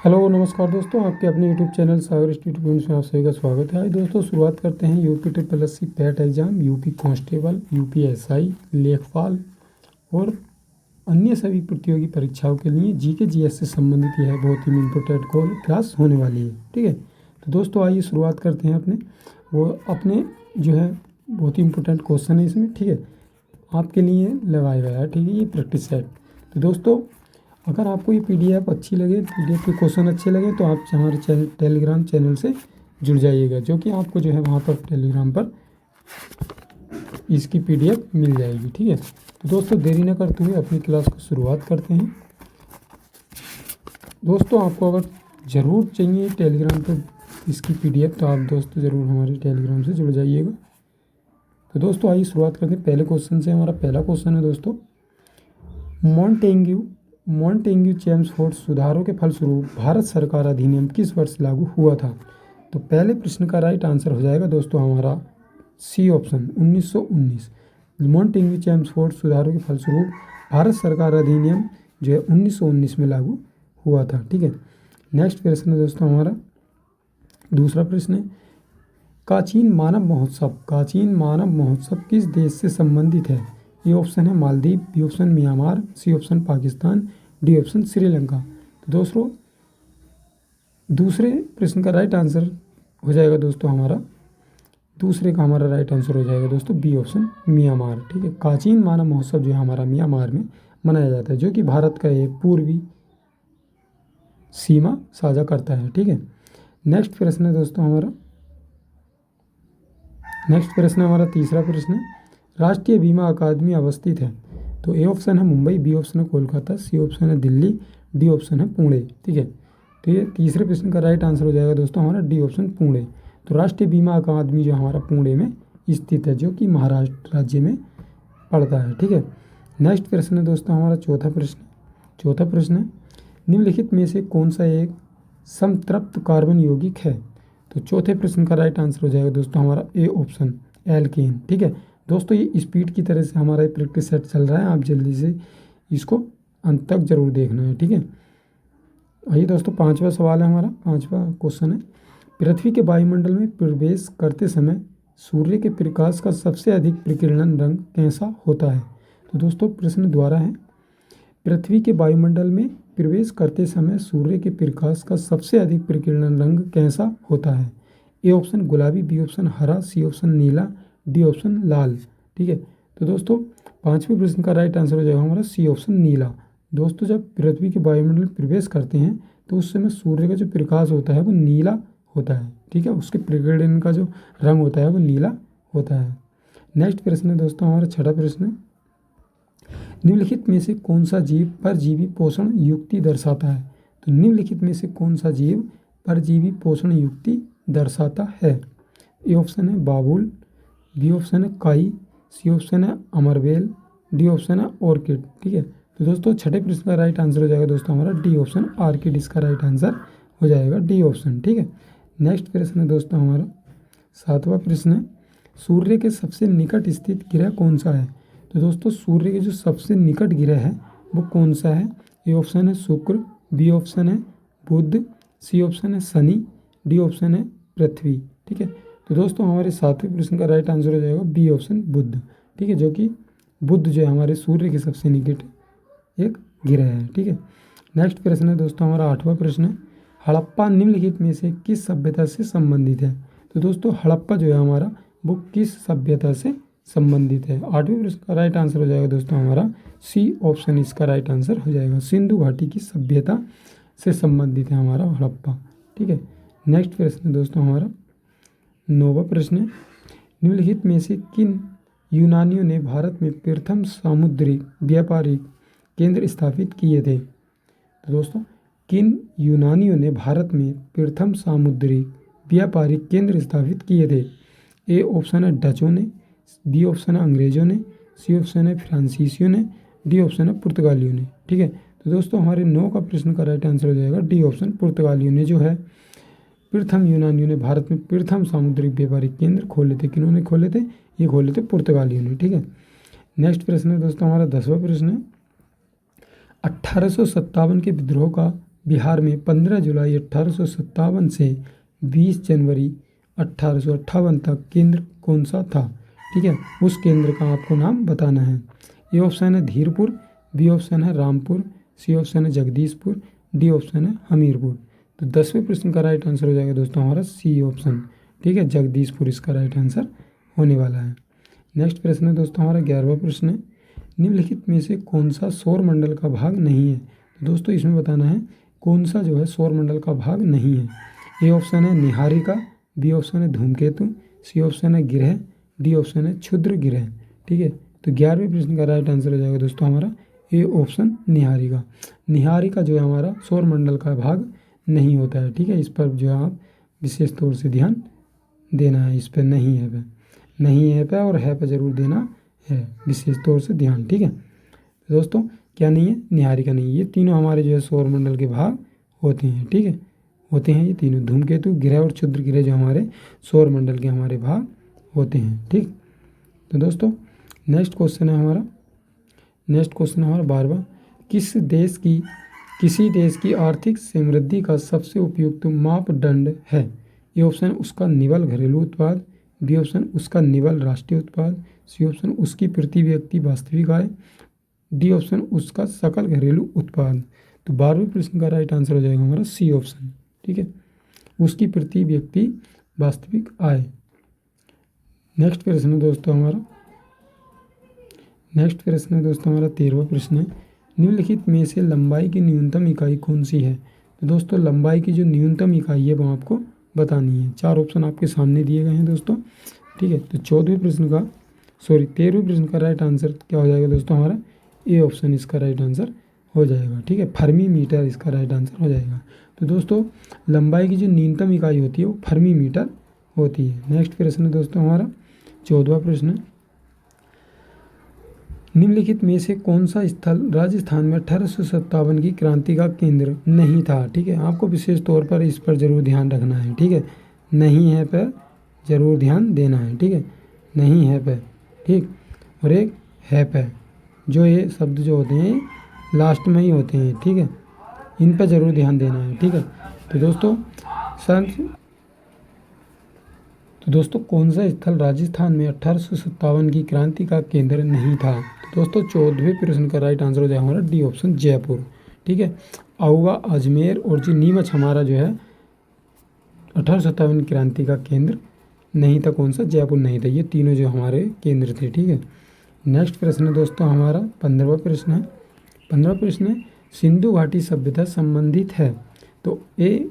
Hello नमस्कार दोस्तों, आपके अपने यूट्यूब चैनल सागर स्टूडेंट में आप सभी का स्वागत है। आज दोस्तों शुरुआत करते हैं UP SSC PAT exam, UP constable, UP SI, लेखपाल और अन्य सभी प्रतियोगी परीक्षाओं के लिए जीके जीएस से संबंधित यह बहुत ही इम्पोर्टेंट क्लास होने वाली है। ठीक है, तो दोस्तों आइए शुरुआत करते हैं अपने जो है बहुत ही इम्पोर्टेंट क्वेश्चन है इसमें। ठीक है, आपके लिए लगाया गया है। ठीक है, ये प्रैक्टिस सेट। तो दोस्तों अगर आपको ये पीडीएफ अच्छी लगे, पीडीएफ के क्वेश्चन अच्छे लगे तो आप हमारे टेलीग्राम चैनल से जुड़ जाइएगा, जो कि आपको जो है वहाँ पर टेलीग्राम पर इसकी पीडीएफ मिल जाएगी। ठीक है, तो दोस्तों देरी न करते हुए अपनी क्लास को शुरुआत करते हैं। दोस्तों आपको अगर ज़रूर चाहिए टेलीग्राम पर इसकी पीडीएफ तो आप दोस्तों ज़रूर हमारे टेलीग्राम से जुड़ जाइएगा। तो दोस्तों आइए शुरुआत करते हैं पहले क्वेश्चन से। हमारा पहला क्वेश्चन है दोस्तों, मॉन्टेग्यू चेम्सफोर्ड सुधारों के फलस्वरूप भारत सरकार अधिनियम किस वर्ष लागू हुआ था? तो पहले प्रश्न का राइट आंसर हो जाएगा दोस्तों हमारा सी ऑप्शन 1919। मॉन्टेग्यू चेम्सफोर्ड सुधारों के फलस्वरूप भारत सरकार अधिनियम जो है 1919 में लागू हुआ था। ठीक है, नेक्स्ट प्रश्न है दोस्तों हमारा दूसरा प्रश्न है, काचीन मानव महोत्सव किस देश से संबंधित है? ये ऑप्शन है Maldives, B option Myanmar, C option Pakistan, D option Sri Lanka. तो दोस्तों दूसरे प्रश्न का राइट आंसर हो जाएगा दोस्तों हमारा राइट आंसर हो जाएगा दोस्तों बी ऑप्शन म्यांमार। ठीक है, काचीन मानव महोत्सव जो है हमारा म्यांमार में मनाया जाता है, जो कि भारत का एक पूर्वी सीमा साझा करता है। ठीक है, नेक्स्ट प्रश्न है दोस्तों हमारा तीसरा प्रश्न है, राष्ट्रीय बीमा अकादमी अवस्थित है? तो ए ऑप्शन है मुंबई, बी ऑप्शन है कोलकाता, सी ऑप्शन है दिल्ली, डी ऑप्शन है पुणे। ठीक है, तो ये तीसरे प्रश्न का राइट आंसर हो जाएगा दोस्तों हमारा डी ऑप्शन पुणे। तो राष्ट्रीय बीमा अकादमी जो हमारा पुणे में स्थित है, जो कि महाराष्ट्र राज्य में पड़ता है। ठीक है, नेक्स्ट प्रश्न है दोस्तों हमारा चौथा प्रश्न है, निम्नलिखित में से कौन सा एक समतृप्त कार्बन यौगिक है? तो चौथे प्रश्न का राइट आंसर हो जाएगा दोस्तों हमारा ए ऑप्शन एल्केन। ठीक है दोस्तों, ये स्पीड की तरह से हमारा प्रैक्टिस सेट चल रहा है, आप जल्दी से इसको अंत तक जरूर देखना है। ठीक है, आइए दोस्तों पांचवा सवाल है हमारा, पांचवा क्वेश्चन है, पृथ्वी के वायुमंडल में प्रवेश करते समय सूर्य के प्रकाश का सबसे अधिक प्रकीर्णन रंग कैसा होता है? तो दोस्तों प्रश्न द्वारा है, पृथ्वी के वायुमंडल में प्रवेश करते समय सूर्य के प्रकाश का सबसे अधिक प्रकीर्णन रंग कैसा होता है? ए ऑप्शन गुलाबी, बी ऑप्शन हरा, सी ऑप्शन नीला, डी ऑप्शन लाल। ठीक है, तो दोस्तों पांचवें प्रश्न का राइट आंसर हो जाएगा हमारा सी ऑप्शन नीला। दोस्तों जब पृथ्वी के वायुमंडल में प्रवेश करते हैं तो उस समय सूर्य का जो प्रकाश होता है वो नीला होता है। ठीक है, उसके प्रकीर्णन का जो रंग होता है वो नीला होता है। नेक्स्ट प्रश्न है दोस्तों हमारा छठा प्रश्न है, निम्नलिखित में से कौन सा जीव परजीवी पोषण युक्ति दर्शाता है? तो निम्नलिखित में से कौन सा जीव परजीवी पोषण युक्ति दर्शाता है? ए ऑप्शन है बाबुल, बी ऑप्शन है काई, सी ऑप्शन है अमरवेल, डी ऑप्शन है ऑर्किड। ठीक है, तो दोस्तों छठे प्रश्न का राइट आंसर हो जाएगा दोस्तों हमारा डी ऑप्शन ऑर्किड, इसका राइट आंसर हो जाएगा डी ऑप्शन। ठीक है, नेक्स्ट प्रश्न है दोस्तों हमारा सातवां प्रश्न है, सूर्य के सबसे निकट स्थित ग्रह कौन सा है? तो दोस्तों सूर्य के जो सबसे निकट ग्रह है वो कौन सा है? ए ऑप्शन है शुक्र, बी ऑप्शन है बुध, सी ऑप्शन है शनि, डी ऑप्शन है पृथ्वी। ठीक है, तो दोस्तों हमारे सातवें प्रश्न का राइट आंसर हो जाएगा बी ऑप्शन बुध। ठीक है, जो कि बुध जो है हमारे सूर्य के सबसे निकट एक ग्रह है। ठीक है, नेक्स्ट प्रश्न है दोस्तों हमारा आठवां प्रश्न है, हड़प्पा निम्नलिखित में से किस सभ्यता से संबंधित है? तो दोस्तों हड़प्पा जो है हमारा वो किस सभ्यता से संबंधित है? आठवें प्रश्न का राइट आंसर हो जाएगा दोस्तों हमारा सी ऑप्शन, इसका राइट आंसर हो जाएगा सिंधु घाटी की सभ्यता से संबंधित है हमारा हड़प्पा। ठीक है, नेक्स्ट प्रश्न है दोस्तों हमारा नौवां प्रश्न है, निम्नलिखित में से किन यूनानियों ने भारत में प्रथम सामुद्रिक व्यापारिक केंद्र स्थापित किए थे? तो दोस्तों किन यूनानियों ने भारत में प्रथम सामुद्रिक व्यापारिक केंद्र स्थापित किए थे? ए ऑप्शन है डचों ने, बी ऑप्शन है अंग्रेजों ने, सी ऑप्शन है फ्रांसीसियों ने, डी ऑप्शन है पुर्तगालियों ने। ठीक है, तो दोस्तों हमारे 9 का प्रश्न का राइट आंसर हो जाएगा डी ऑप्शन पुर्तगालियों ने जो है प्रथम यूनानियों ने भारत में प्रथम सामुद्रिक व्यापारिक केंद्र खोले थे। किन्होंने खोले थे? ये खोले थे पुर्तगालियों ने। ठीक है, नेक्स्ट प्रश्न है दोस्तों हमारा 10वां प्रश्न है, 1857 के विद्रोह का बिहार में 15 जुलाई 1857 से 20 जनवरी 1858 तक केंद्र कौन सा था? ठीक है, उस केंद्र का आपको नाम बताना है। ए ऑप्शन है धीरपुर, बी ऑप्शन है रामपुर, सी ऑप्शन है जगदीशपुर, डी ऑप्शन है हमीरपुर। तो 10वें प्रश्न का राइट आंसर हो जाएगा दोस्तों हमारा सी ऑप्शन। ठीक है, जगदीशपुर इसका राइट आंसर होने वाला है। नेक्स्ट प्रश्न है दोस्तों हमारा 11वां प्रश्न है, निम्नलिखित में से कौन सा सौर मंडल का भाग नहीं है? तो दोस्तों इसमें बताना है कौन सा जो है सौर मंडल का भाग नहीं है। ए ऑप्शन है निहारिका, बी ऑप्शन है धूमकेतु, सी ऑप्शन है ग्रह, डी ऑप्शन है क्षुद्र ग्रह। ठीक है, तो 11वें प्रश्न का राइट आंसर हो जाएगा दोस्तों हमारा ए ऑप्शन निहारिका। निहारिका जो है हमारा सौर मंडल का भाग नहीं होता है। ठीक है, इस पर जो है आप विशेष तौर से ध्यान देना है, इस पर नहीं है पे, नहीं है पे और है पे जरूर देना है विशेष तौर से ध्यान। ठीक है, तो दोस्तों क्या नहीं है? निहारिका नहीं। ये तीनों हमारे जो है सौर मंडल के भाग होते हैं। ठीक है, होते हैं ये तीनों, धूमकेतु, ग्रह और क्षुद्र ग्रह जो हमारे सौर मंडल के हमारे भाग होते हैं। ठीक, तो दोस्तों नेक्स्ट क्वेश्चन है हमारा 12वां, किसी देश की आर्थिक समृद्धि का सबसे उपयुक्त मापदंड है? ए ऑप्शन उसका निवल घरेलू उत्पाद, बी ऑप्शन उसका निवल राष्ट्रीय उत्पाद, सी ऑप्शन उसकी प्रति व्यक्ति वास्तविक आय, डी ऑप्शन उसका सकल घरेलू उत्पाद। तो 12वें प्रश्न का राइट आंसर हो जाएगा हमारा सी ऑप्शन। ठीक है, उसकी प्रति व्यक्ति वास्तविक आय। नेक्स्ट प्रश्न है दोस्तों हमारा 13वां प्रश्न है, निम्नलिखित में से लंबाई की न्यूनतम इकाई कौन सी है? तो दोस्तों लंबाई की जो न्यूनतम इकाई है वो आपको बतानी है। 4 ऑप्शन आपके सामने दिए गए हैं दोस्तों। ठीक है, तो 13वें प्रश्न का राइट आंसर क्या हो जाएगा दोस्तों हमारा? ए ऑप्शन इसका राइट आंसर हो जाएगा। ठीक है, फर्मी मीटर इसका राइट आंसर हो जाएगा। तो दोस्तों लंबाई की जो न्यूनतम इकाई होती है वो फर्मी मीटर होती है। नेक्स्ट प्रश्न है दोस्तों हमारा 14वां प्रश्न, निम्नलिखित में से कौन सा स्थल राजस्थान में 1857 की क्रांति का केंद्र नहीं था? ठीक है, आपको विशेष तौर पर इस पर जरूर ध्यान रखना है। ठीक है, नहीं है पर जरूर ध्यान देना है। ठीक है, नहीं है पर, ठीक, और एक है पर, जो ये शब्द जो होते हैं लास्ट में ही होते हैं। ठीक है, इन पर जरूर ध्यान देना है। ठीक है, तो दोस्तों कौन सा स्थल राजस्थान में 1857 की क्रांति का केंद्र नहीं था? तो दोस्तों 14वें प्रश्न का राइट आंसर हो जाएगा हमारा डी ऑप्शन जयपुर। ठीक है, आऊगा, अजमेर और जो नीमच हमारा जो है 1857 क्रांति का केंद्र नहीं था। कौन सा? जयपुर नहीं था। ये तीनों जो हमारे केंद्र थे। ठीक है, नेक्स्ट प्रश्न है दोस्तों हमारा 15वां प्रश्न है। 15वां प्रश्न है, सिंधु घाटी सभ्यता संबंधित है? तो ए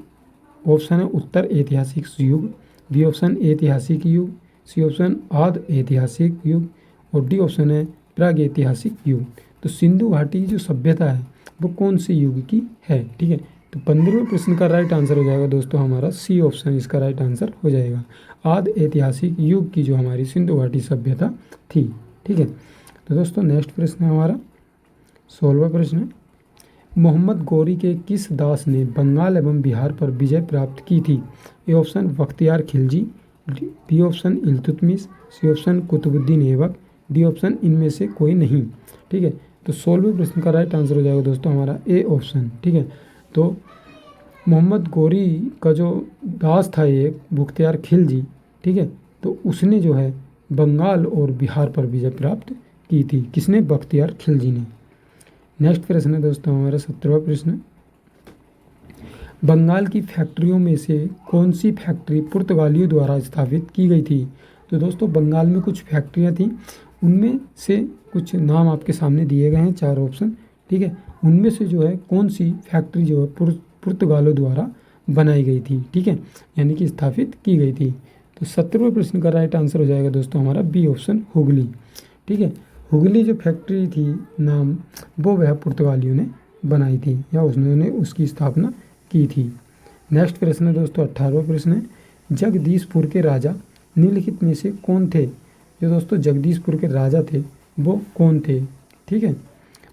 ऑप्शन है उत्तर ऐतिहासिक युग, बी ऑप्शन ऐतिहासिक युग, सी ऑप्शन आद ऐतिहासिक युग और डी ऑप्शन है प्राग ऐतिहासिक युग। तो सिंधु घाटी जो सभ्यता है वो कौन से युग की है? ठीक है, तो 15वें प्रश्न का राइट आंसर हो जाएगा दोस्तों हमारा सी ऑप्शन इसका राइट आंसर हो जाएगा। आद ऐतिहासिक युग की जो हमारी सिंधु घाटी सभ्यता थी। ठीक है, तो दोस्तों नेक्स्ट प्रश्न है हमारा 16वां प्रश्न है, मोहम्मद गौरी के किस दास ने बंगाल एवं बिहार पर विजय प्राप्त की थी? A option Bakhtiyar Khilji, B option Iltutmish, C option Qutubuddin Aibak, D option इनमें से कोई नहीं। ठीक है, तो 16वें प्रश्न का राइट आंसर हो जाएगा दोस्तों हमारा ए ऑप्शन। ठीक है, तो मोहम्मद गौरी का जो दास था एक बख्तियार खिलजी, ठीक है, तो उसने जो है बंगाल और बिहार पर विजय प्राप्त की थी। किसने? बख्तियार खिलजी ने। नेक्स्ट प्रश्न है दोस्तों हमारा 17वां प्रश्न, बंगाल की फैक्ट्रियों में से कौन सी फैक्ट्री पुर्तगालियों द्वारा स्थापित की गई थी? तो दोस्तों बंगाल में कुछ फैक्ट्रियां थी, उनमें से कुछ नाम आपके सामने दिए गए हैं, 4 ऑप्शन। ठीक है, उनमें से जो है कौन सी फैक्ट्री जो है पुर्तगालों द्वारा बनाई गई थी? ठीक है, यानी कि स्थापित की गई थी। तो 17वें प्रश्न का राइट आंसर हो जाएगा दोस्तों हमारा बी ऑप्शन हुगली। ठीक है, हुगली जो फैक्ट्री थी नाम वो वह पुर्तगालियों ने बनाई थी या उन्होंने उसकी स्थापना की थी। नेक्स्ट प्रश्न है दोस्तों 18वां प्रश्न है, जगदीशपुर के राजा निम्नलिखित में से कौन थे? जो दोस्तों जगदीशपुर के राजा थे वो कौन थे? ठीक है,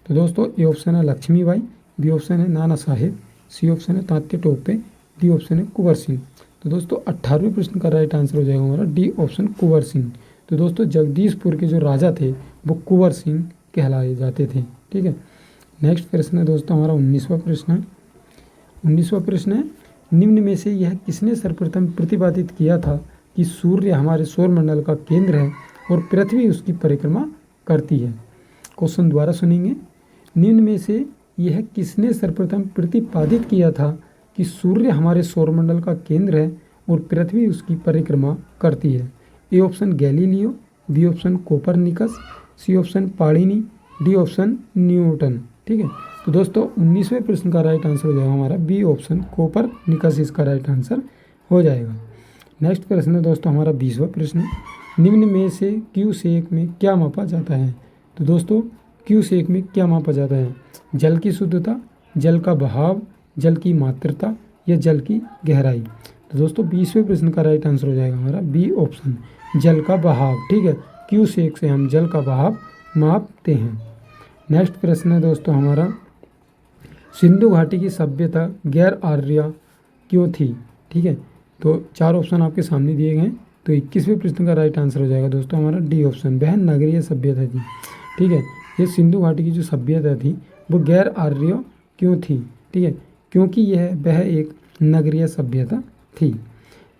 तो दोस्तों ए ऑप्शन है लक्ष्मीबाई, बी ऑप्शन है नाना साहेब, सी ऑप्शन है तात्या टोपे, डी ऑप्शन है कुंवर सिंह। तो दोस्तों 18वें प्रश्न का राइट आंसर हो जाएगा हमारा डी ऑप्शन कुंवर सिंह। तो दोस्तों जगदीशपुर के जो राजा थे वो कुंवर सिंह कहलाए जाते थे। ठीक है, नेक्स्ट प्रश्न है दोस्तों हमारा 19वां प्रश्न है, 19वां प्रश्न है, निम्न में से यह किसने सर्वप्रथम प्रतिपादित किया था कि सूर्य हमारे सौरमंडल का केंद्र है और पृथ्वी उसकी परिक्रमा करती है। क्वेश्चन दोबारा सुनेंगे। निम्न में से यह किसने सर्वप्रथम प्रतिपादित किया था कि सूर्य हमारे सौरमंडल का केंद्र है और पृथ्वी उसकी परिक्रमा करती है। A option Galileo, B option Copernicus, C option Panini, D option Newton. ठीक है, तो दोस्तों 19वें प्रश्न का राइट आंसर हो जाएगा हमारा बी ऑप्शन कोपरनिकस, इसका राइट आंसर हो जाएगा। नेक्स्ट प्रश्न है दोस्तों हमारा 20वां प्रश्न, निम्न में से क्यू सेक में क्या मापा जाता है। तो दोस्तों क्यू सेक में क्या मापा जाता है, जल की शुद्धता, जल का बहाव, जल की मात्रता या जल की गहराई। तो दोस्तों 20वें प्रश्न का राइट आंसर हो जाएगा हमारा बी ऑप्शन जल का बहाव। ठीक है, क्यू सेक से हम जल का बहाव मापते हैं। नेक्स्ट प्रश्न है दोस्तों हमारा, सिंधु घाटी की सभ्यता गैर आर्य क्यों थी। ठीक है, तो 4 ऑप्शन आपके सामने दिए गए हैं। तो 21वें प्रश्न का राइट आंसर हो जाएगा दोस्तों हमारा डी ऑप्शन, वह नगरीय सभ्यता थी। ठीक है, ये सिंधु घाटी की जो सभ्यता थी वो गैर आर्य क्यों थी। ठीक है, क्योंकि वह एक नगरीय सभ्यता थी।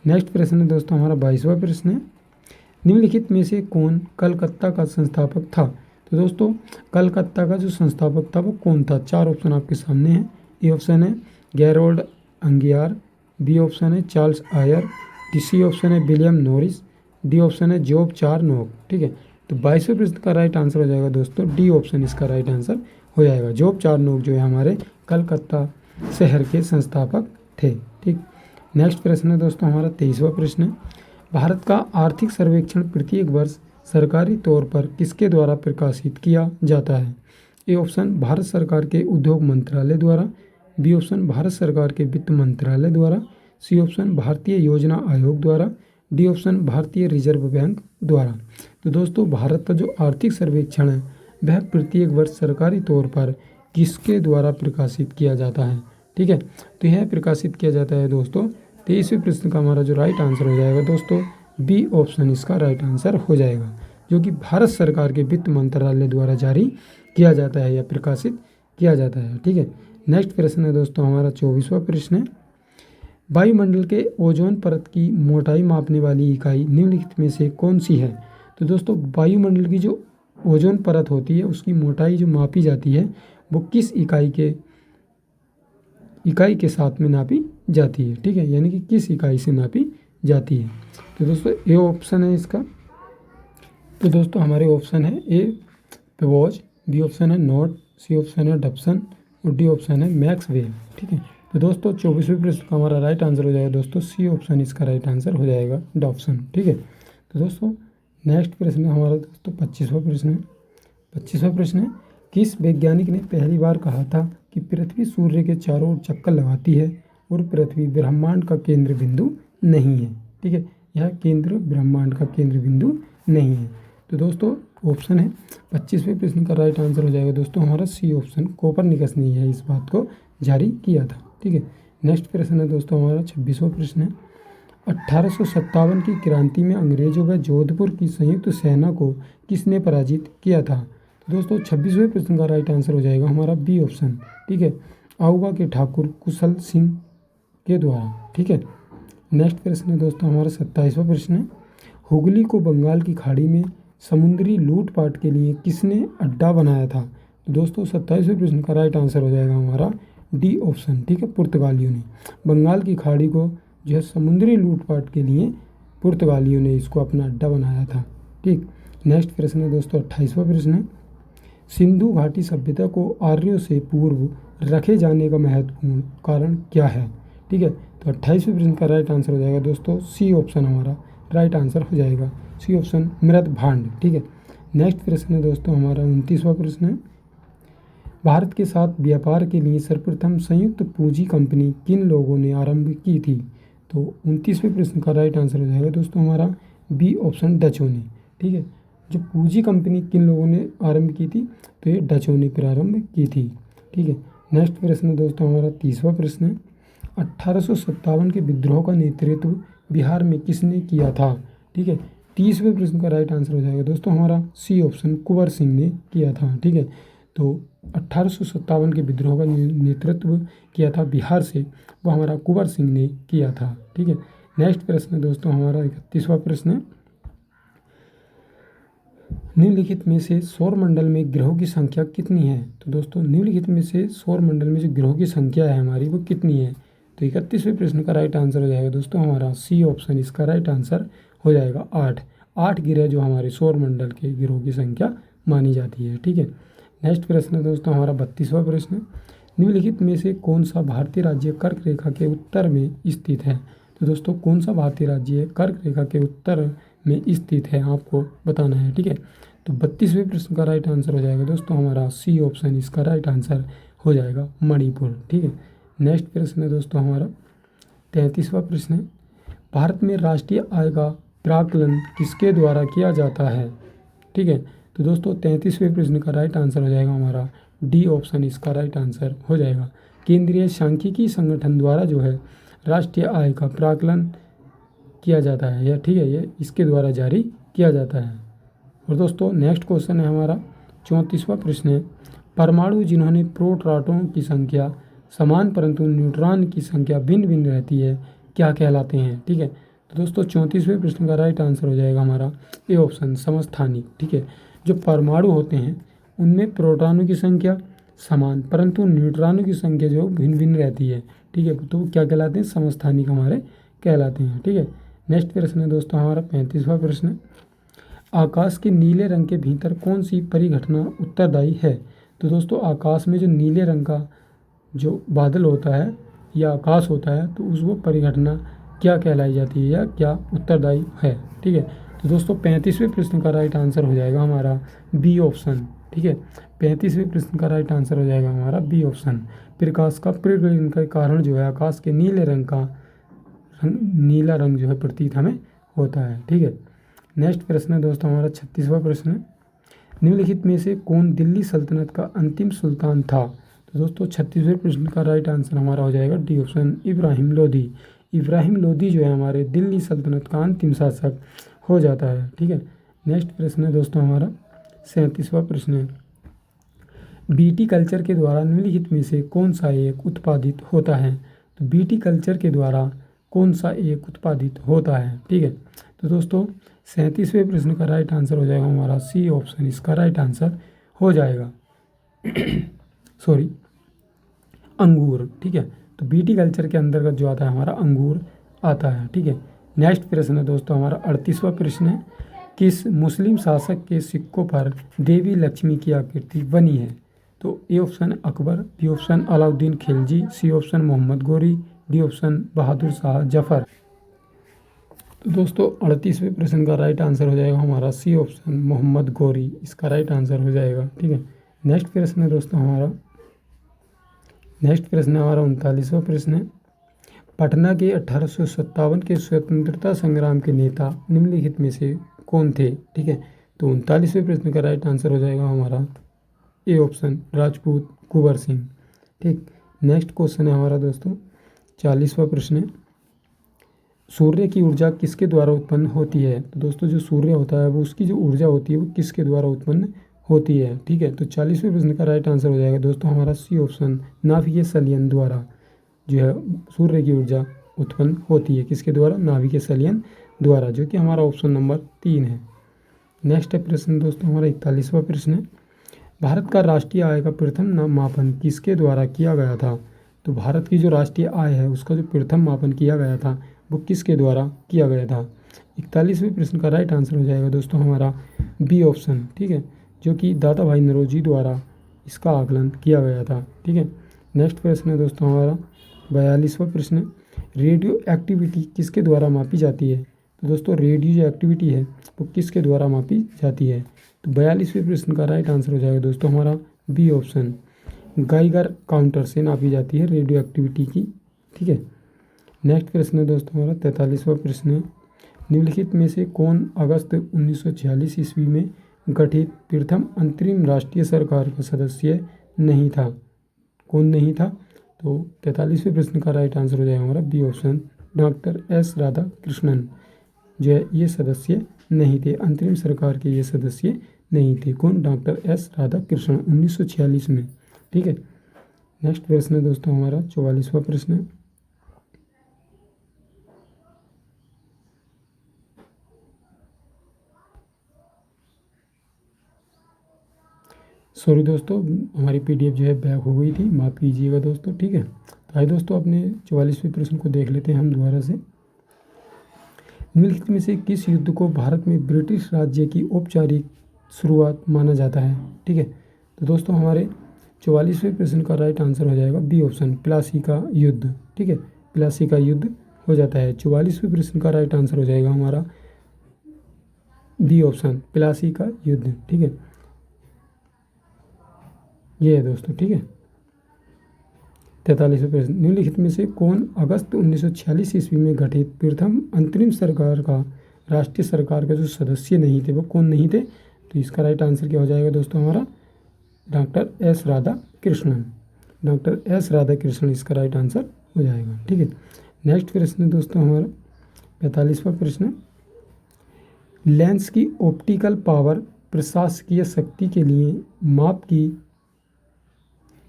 नेक्स्ट प्रश्न है दोस्तों हमारा 22वां प्रश्न है, निम्नलिखित में से कौन कलकत्ता का संस्थापक था। तो दोस्तों कलकत्ता का जो संस्थापक था वो कौन था। 4 ऑप्शन आपके सामने हैं। ए ऑप्शन है गैरोल्ड अंगियार, बी ऑप्शन है चार्ल्स आयर, सी ऑप्शन है विलियम नॉरिस, डी ऑप्शन है जॉब चार्नोक। ठीक है, तो 22वें प्रश्न का राइट आंसर हो जाएगा दोस्तों डी ऑप्शन, इसका राइट आंसर हो जाएगा। जॉब चार्नोक जो है हमारे कलकत्ता शहर के संस्थापक थे। ठीक, नेक्स्ट प्रश्न है दोस्तों हमारा 23वां प्रश्न है, भारत का आर्थिक सर्वेक्षण प्रत्येक वर्ष सरकारी तौर पर किसके द्वारा प्रकाशित किया जाता है। ए ऑप्शन भारत सरकार के उद्योग मंत्रालय द्वारा, बी ऑप्शन भारत सरकार के वित्त मंत्रालय द्वारा, सी ऑप्शन भारतीय योजना आयोग द्वारा, डी ऑप्शन भारतीय रिजर्व बैंक द्वारा। तो दोस्तों भारत का जो आर्थिक सर्वेक्षण है वह प्रत्येक वर्ष सरकारी तौर पर किसके द्वारा प्रकाशित किया जाता है। ठीक है, तो यह प्रकाशित किया जाता है दोस्तों 23वें प्रश्न का हमारा जो राइट आंसर हो जाएगा दोस्तों बी ऑप्शन, इसका राइट आंसर हो जाएगा, जो कि भारत सरकार के वित्त मंत्रालय द्वारा जारी किया जाता है या प्रकाशित किया जाता है। ठीक है, नेक्स्ट प्रश्न है दोस्तों हमारा 24वां प्रश्न है, वायुमंडल के ओजोन परत की मोटाई मापने वाली इकाई निम्नलिखित में से कौन सी है। तो दोस्तों वायुमंडल की जो ओजोन परत होती है उसकी मोटाई जो मापी जाती है वो किस इकाई के साथ में नापी जाती है। ठीक है, यानी कि किस इकाई से नापी जाती है। तो दोस्तों ए ऑप्शन है इसका, तो दोस्तों हमारे ऑप्शन है ए पेवोज, बी ऑप्शन है नोट, सी ऑप्शन है डप्सन और डी ऑप्शन है मैक्सवेल। ठीक है, तो दोस्तों 24वें प्रश्न का हमारा राइट आंसर हो जाएगा दोस्तों सी ऑप्शन, इसका राइट आंसर हो जाएगा डॉप्सन। ठीक है, तो दोस्तों नेक्स्ट प्रश्न हमारा दोस्तों 25वां प्रश्न है। 25वां प्रश्न है, किस वैज्ञानिक ने पहली बार कहा था कि पृथ्वी सूर्य के चारों ओर चक्कर लगाती है और पृथ्वी ब्रह्मांड का केंद्र बिंदु नहीं है। ठीक है, यह केंद्र ब्रह्मांड का केंद्र बिंदु नहीं है। तो दोस्तों ऑप्शन है 25वें प्रश्न का राइट आंसर हो जाएगा दोस्तों हमारा सी ऑप्शन, कोपरनिकस ने है इस बात को जारी किया था। ठीक है, नेक्स्ट प्रश्न है दोस्तों हमारा 26वां प्रश्न है, 1857 की क्रांति में अंग्रेजों व जोधपुर की संयुक्त सेना को किसने पराजित किया था। तो दोस्तों 26वें प्रश्न का राइट आंसर हो जाएगा हमारा बी ऑप्शन। ठीक है, आउवा के ठाकुर कुशल सिंह के द्वारा। ठीक है, नेक्स्ट प्रश्न है दोस्तों हमारा 27वां प्रश्न है, हुगली को बंगाल की खाड़ी में समुद्री लूटपाट के लिए किसने अड्डा बनाया था। तो दोस्तों 27वें प्रश्न का राइट आंसर हो जाएगा हमारा डी ऑप्शन। ठीक है, पुर्तगालियों ने बंगाल की खाड़ी को जो है समुद्री लूटपाट के लिए पुर्तगालियों ने इसको अपना अड्डा बनाया था। ठीक, नेक्स्ट प्रश्न है दोस्तों 28वां प्रश्न है, सिंधु घाटी सभ्यता को आर्यों से पूर्व रखे जाने का महत्वपूर्ण कारण क्या है। ठीक है, तो 28वें प्रश्न का राइट आंसर हो जाएगा दोस्तों सी ऑप्शन, हमारा राइट आंसर हो जाएगा सी ऑप्शन मृत भांड। ठीक है, नेक्स्ट प्रश्न है दोस्तों हमारा 29वां प्रश्न है, भारत के साथ व्यापार के लिए सर्वप्रथम संयुक्त पूंजी कंपनी किन लोगों ने आरंभ की थी। तो 29वें प्रश्न का राइट आंसर हो जाएगा दोस्तों हमारा बी ऑप्शन, डचों ने। ठीक है, जो पूंजी कंपनी किन लोगों ने आरंभ की थी, तो ये डचों ने प्रारंभ की थी। ठीक है, नेक्स्ट प्रश्न दोस्तों हमारा 30वां प्रश्न है, 1857 के विद्रोह का नेतृत्व बिहार में किसने किया था। ठीक है, 30वें प्रश्न का राइट आंसर हो जाएगा दोस्तों हमारा सी ऑप्शन, कुंवर सिंह ने किया था। ठीक है, तो 1857 के विद्रोह का नेतृत्व किया था बिहार से, वो हमारा कुंवर सिंह ने किया था। ठीक है, नेक्स्ट प्रश्न दोस्तों हमारा 31वां प्रश्न है, निम्नलिखित में से सौरमंडल में ग्रहों की संख्या कितनी है? तो दोस्तों निम्नलिखित में से सौरमंडल में जो ग्रहों की संख्या है हमारी वो कितनी है? तो 31वें प्रश्न का राइट आंसर हो जाएगा दोस्तों हमारा सी ऑप्शन, इसका राइट आंसर हो जाएगा 8। 8 ग्रह जो हमारे सौरमंडल के ग्रहों की संख्या मानी जाती है। ठीक है, नेक्स्ट प्रश्न है दोस्तों हमारा 32वां प्रश्न, निम्नलिखित में से कौन सा भारतीय राज्य कर्क रेखा के उत्तर में स्थित है? तो दोस्तों कौन सा भारतीय राज्य कर्क रेखा के उत्तर में स्थित है आपको बताना है। ठीक है, तो 32वें प्रश्न का राइट आंसर हो जाएगा दोस्तों हमारा सी ऑप्शन, इसका राइट आंसर हो जाएगा मणिपुर। ठीक है, नेक्स्ट प्रश्न है दोस्तों हमारा 33वां प्रश्न है, भारत में राष्ट्रीय आय का प्राकलन किसके द्वारा किया जाता है? ठीक है, तो दोस्तों 33वें प्रश्न का राइट आंसर हो जाएगा हमारा डी ऑप्शन, इसका राइट आंसर हो जाएगा केंद्रीय सांख्यिकी संगठन द्वारा जो है राष्ट्रीय आय का प्राकलन किया जाता है, या ठीक है ये इसके द्वारा जारी किया जाता है। और दोस्तों नेक्स्ट क्वेश्चन है हमारा 34वां प्रश्न है, परमाणु जिन्होंने प्रोटॉन की संख्या समान परंतु न्यूट्रॉन की संख्या भिन्न भिन्न रहती है क्या कहलाते हैं? ठीक है, तो दोस्तों 34वें प्रश्न का राइट आंसर हो जाएगा हमारा ए ऑप्शन, समस्थानिक। ठीक है, जो परमाणु होते हैं उनमें प्रोटॉनों की संख्या समान परंतु न्यूट्रॉनों की संख्या जो भिन्न भिन्न रहती है। ठीक है, तो क्या कहलाते हैं? समस्थानिक हमारे कहलाते हैं। ठीक है, नेक्स्ट प्रश्न है दोस्तों हमारा 35वां प्रश्न, आकाश के नीले रंग के भीतर कौन सी परिघटना उत्तरदायी है? तो दोस्तों आकाश में जो नीले रंग का जो बादल होता है या आकाश होता है तो उस वो परिघटना क्या कहलाई जाती है या क्या उत्तरदायी है? ठीक है, तो दोस्तों 35वें प्रश्न का राइट आंसर हो जाएगा हमारा बी ऑप्शन। ठीक है, 35वें प्रश्न का राइट आंसर हो जाएगा हमारा बी ऑप्शन, प्रकाश का परिवर्तन के कारण जो है आकाश के नीले रंग का नीला रंग जो है प्रतीत हमें होता है। ठीक है, नेक्स्ट प्रश्न है दोस्तों हमारा 36वां प्रश्न है, निम्नलिखित में से कौन दिल्ली सल्तनत का अंतिम सुल्तान था? तो दोस्तों 36वें प्रश्न का राइट आंसर हमारा हो जाएगा डी ऑप्शन, इब्राहिम लोदी। इब्राहिम लोदी जो है हमारे दिल्ली सल्तनत का अंतिम शासक हो जाता है। ठीक है, नेक्स्ट प्रश्न है दोस्तों हमारा 37वां प्रश्न है, बीटी कल्चर के द्वारा निम्नलिखित में से कौन सा एक उत्पादित होता है? तो बीटी कल्चर के द्वारा कौन सा एक उत्पादित होता है? ठीक है, तो दोस्तों 37वें प्रश्न का राइट आंसर हो जाएगा हमारा सी ऑप्शन, इसका राइट आंसर हो जाएगा सॉरी अंगूर। ठीक है, तो बीटी कल्चर के अंतर्गत जो आता है हमारा अंगूर आता है। ठीक है, नेक्स्ट प्रश्न है दोस्तों हमारा 38वां प्रश्न है, किस मुस्लिम शासक के सिक्कों पर देवी लक्ष्मी की आकृति बनी है? तो A option Akbar, B option Alauddin Khilji, C option Mohammad Ghori, D option Bahadur Shah Zafar. तो दोस्तों 38वें प्रश्न का राइट आंसर हो जाएगा हमारा सी ऑप्शन, मोहम्मद गोरी, इसका राइट आंसर हो जाएगा। ठीक है, नेक्स्ट प्रश्न है दोस्तों हमारा 39वां प्रश्न है, पटना के 1857 के स्वतंत्रता संग्राम के नेता निम्नलिखित में से कौन थे? ठीक है, तो 39वें प्रश्न का राइट आंसर हो जाएगा हमारा ए ऑप्शन, राजपूत कुंवर सिंह। ठीक, नेक्स्ट क्वेश्चन है हमारा दोस्तों 40वां प्रश्न है, सूर्य की ऊर्जा किसके द्वारा उत्पन्न होती है? तो दोस्तों जो सूर्य होता है वो उसकी जो ऊर्जा होती है वो किसके द्वारा उत्पन्न होती है? ठीक है, तो 40वें प्रश्न का राइट आंसर हो जाएगा दोस्तों हमारा सी ऑप्शन, नाभिकीय संलयन द्वारा जो है सूर्य की ऊर्जा उत्पन्न होती है। किसके द्वारा? नाभिकीय संलयन द्वारा, जो कि हमारा ऑप्शन नंबर 3 है। नेक्स्ट प्रश्न दोस्तों हमारा 41वां प्रश्न है, भारत का राष्ट्रीय आय का प्रथम मापन किसके द्वारा किया गया था? तो भारत की जो राष्ट्रीय आय है उसका जो प्रथम मापन किया गया था वो किसके द्वारा किया गया था? 41वें प्रश्न का राइट आंसर हो जाएगा दोस्तों हमारा बी ऑप्शन। ठीक है, जो कि दादा भाई नौरोजी द्वारा इसका आकलन किया गया था। ठीक है, नेक्स्ट प्रश्न है दोस्तों हमारा 42वां प्रश्न है, रेडियो एक्टिविटी किसके द्वारा मापी जाती है? तो दोस्तों रेडियो जो एक्टिविटी है वो किसके द्वारा मापी जाती है? तो 42वें प्रश्न का राइट आंसर हो जाएगा दोस्तों हमारा बी ऑप्शन, गाइगर काउंटर से नापी जाती है रेडियो एक्टिविटी की। ठीक है, नेक्स्ट प्रश्न है दोस्तों हमारा 43वां प्रश्न है, निम्नलिखित में से कौन अगस्त 1946 ईस्वी में गठित प्रथम अंतरिम राष्ट्रीय सरकार का सदस्य नहीं था? कौन नहीं था? तो 43वें प्रश्न का राइट आंसर हो जाएगा हमारा B option, doctor S Radhakrishnan जो है ये सदस्य नहीं थे। अंतरिम सरकार के ये सदस्य नहीं थे। कौन? डॉक्टर एस राधाकृष्णन 1946 में। ठीक है। नेक्स्ट प्रश्न है दोस्तों हमारा 44वां प्रश्न। सॉरी दोस्तों, हमारी पीडीएफ जो है बैक हो गई थी, माफ़ कीजिएगा दोस्तों। ठीक है। तो आइए दोस्तों अपने 44वें प्रश्न को देख लेते हैं हम दोबारा से। निम्नलिखित में से किस युद्ध को भारत में ब्रिटिश राज्य की औपचारिक शुरुआत माना जाता है? ठीक है। तो दोस्तों हमारे 44वें प्रश्न का राइट आंसर हो जाएगा बी ऑप्शन, प्लासी का युद्ध। ठीक है। प्लासी का युद्ध हो जाता है। 44वें प्रश्न का राइट आंसर हो जाएगा हमारा बी ऑप्शन, प्लासी का युद्ध। ठीक है। ये है दोस्तों। ठीक है। 43वें प्रश्न। निम्नलिखित में से कौन अगस्त 1946 ईस्वी में गठित प्रथम अंतरिम सरकार का राष्ट्रीय सरकार का जो सदस्य नहीं थे, वो कौन नहीं थे? तो इसका राइट आंसर क्या हो जाएगा दोस्तों हमारा? Doctor S Radhakrishnan. Doctor S Radhakrishnan इसका राइट आंसर हो जाएगा। ठीक है। नेक्स्ट प्रश्न दोस्तों हमारा 45वां प्रश्न। लेंस की ऑप्टिकल पावर प्रशासकीय शक्ति के लिए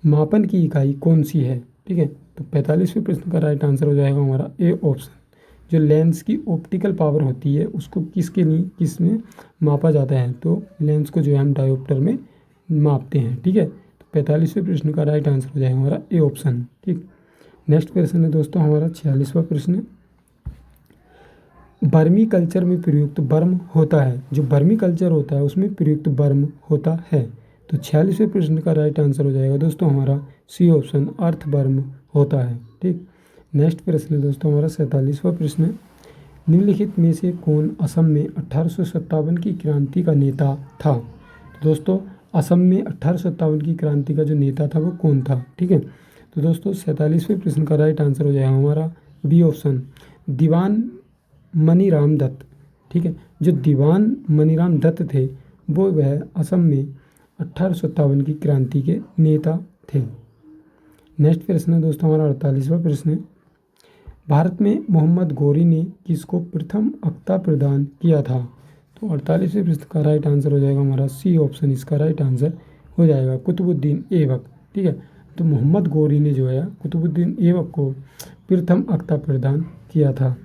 मापन की इकाई कौन सी है? ठीक है। तो 45वें प्रश्न का राइट आंसर हो जाएगा हमारा ए ऑप्शन। जो लेंस की ऑप्टिकल पावर होती है उसको किस में मापा जाता है? तो लेंस को जो है हम डायोप्टर में मापते हैं। ठीक है। तो 45वें प्रश्न का राइट आंसर हो जाएगा हमारा ए ऑप्शन। ठीक। नेक्स्ट प्रश्न है दोस्तों हमारा 46वां प्रश्न। बर्मी कल्चर में प्रयुक्त बर्म होता है। जो बर्मी कल्चर होता है उसमें प्रयुक्त बर्म होता है। तो 46वें प्रश्न का राइट आंसर हो जाएगा दोस्तों हमारा सी ऑप्शन, अर्थ बर्म होता है। ठीक। नेक्स्ट प्रश्न है दोस्तों हमारा 47वां प्रश्न। निम्नलिखित में से कौन असम में 1857 की क्रांति का नेता था? तो दोस्तों असम में 1857 की क्रांति का जो नेता था वो कौन था? ठीक है। तो दोस्तों 47वें प्रश्न का राइट आंसर हो जाएगा हमारा बी ऑप्शन, दीवान मनीराम दत्त। ठीक है। जो दीवान मनीराम दत्त थे वो वह असम में 1857 की क्रांति के नेता थे। नेक्स्ट प्रश्न है दोस्तों हमारा 48वां प्रश्न। भारत में मोहम्मद गौरी ने किसको प्रथम अक्ता प्रदान किया था? तो 48वें प्रश्न का राइट आंसर हो जाएगा हमारा सी ऑप्शन, इसका राइट आंसर हो जाएगा कुतुबुद्दीन ऐबक। ठीक है। तो मोहम्मद गौरी ने जो है कुतुबुद्दीन ऐबक को प्रथम अक्ता प्रदान किया था।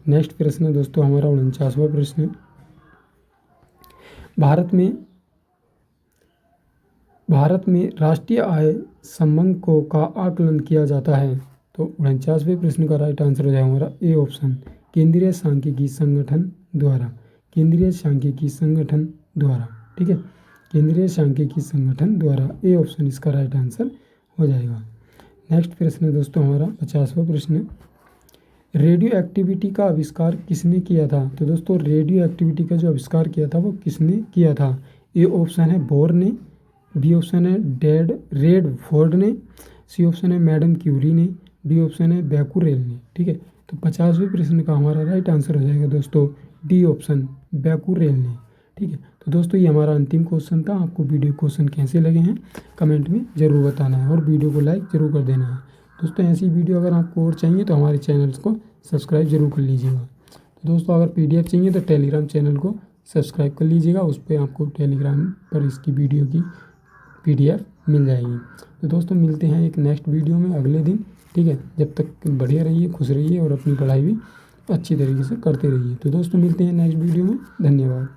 नेक्स्ट प्रश्न है दोस्तों हमारा 49वां प्रश्न। भारत में राष्ट्रीय आय समंक का आकलन किया जाता है। तो 49वें प्रश्न का राइट आंसर हो जाएगा हमारा ए ऑप्शन, केंद्रीय सांख्यिकी संगठन द्वारा। केंद्रीय सांख्यिकी संगठन द्वारा। ठीक है। केंद्रीय सांख्यिकी संगठन द्वारा, ए ऑप्शन इसका राइट आंसर हो जाएगा। नेक्स्ट प्रश्न है दोस्तों हमारा 50वां प्रश्न। रेडियो एक्टिविटी का आविष्कार किसने किया था? तो दोस्तों रेडियो एक्टिविटी का जो आविष्कार किया था वो किसने किया था? ए ऑप्शन है बोर ने, बी ऑप्शन है रेडफोर्ड ने, सी ऑप्शन है मैडम क्यूरी ने, डी ऑप्शन है बैकुरेल ने। ठीक है। तो 50वें प्रश्न का हमारा राइट आंसर हो जाएगा दोस्तों डी ऑप्शन, बैकुरेल ने। ठीक है। तो दोस्तों ये हमारा अंतिम क्वेश्चन था। आपको वीडियो क्वेश्चन कैसे लगे हैं कमेंट में ज़रूर बताना है और वीडियो को लाइक ज़रूर कर देना है। दोस्तों ऐसी वीडियो अगर आपको और चाहिए तो हमारे चैनल को सब्सक्राइब जरूर कर लीजिएगा। तो दोस्तों अगर पीडीएफ चाहिए तो टेलीग्राम चैनल को सब्सक्राइब कर लीजिएगा, उस पर आपको टेलीग्राम पर इसकी वीडियो की पीडीएफ मिल जाएगी। तो दोस्तों मिलते हैं एक नेक्स्ट वीडियो में अगले दिन। ठीक है। जब तक बढ़िया रहिए, खुश रहिए और अपनी पढ़ाई भी अच्छी तरीके से करते रहिए। तो दोस्तों मिलते हैं नेक्स्ट वीडियो में। धन्यवाद।